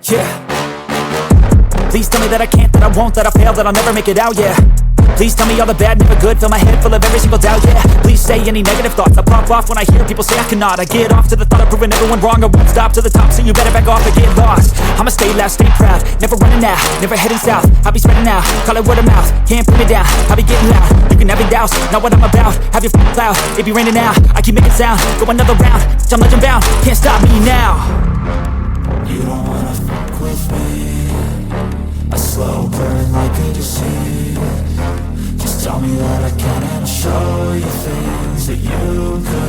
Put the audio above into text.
Yeah. Please tell me that I can't, that I won't, that I fail, that I'll never make it out, yeah. Please tell me all the bad, never good, fill my head full of every single doubt, yeah. Please say any negative thoughts, I pop off when I hear people say I cannot. I get off to the thought of proving everyone wrong, I won't stop to the top, so you better back off and get lost. I'ma stay loud, stay proud, never running out, never heading south. I'll be spreading out, call it word of mouth, can't put me down, I'll be getting loud. You can have your doubts, not what I'm about, have your f***ing cloud, it be raining out. I keep making sound, go another round, I'm legend bound, can't stop me now. You don't wanna fuck with me, a slow burn like a disease. Just tell me that I can and I'll show you things that you could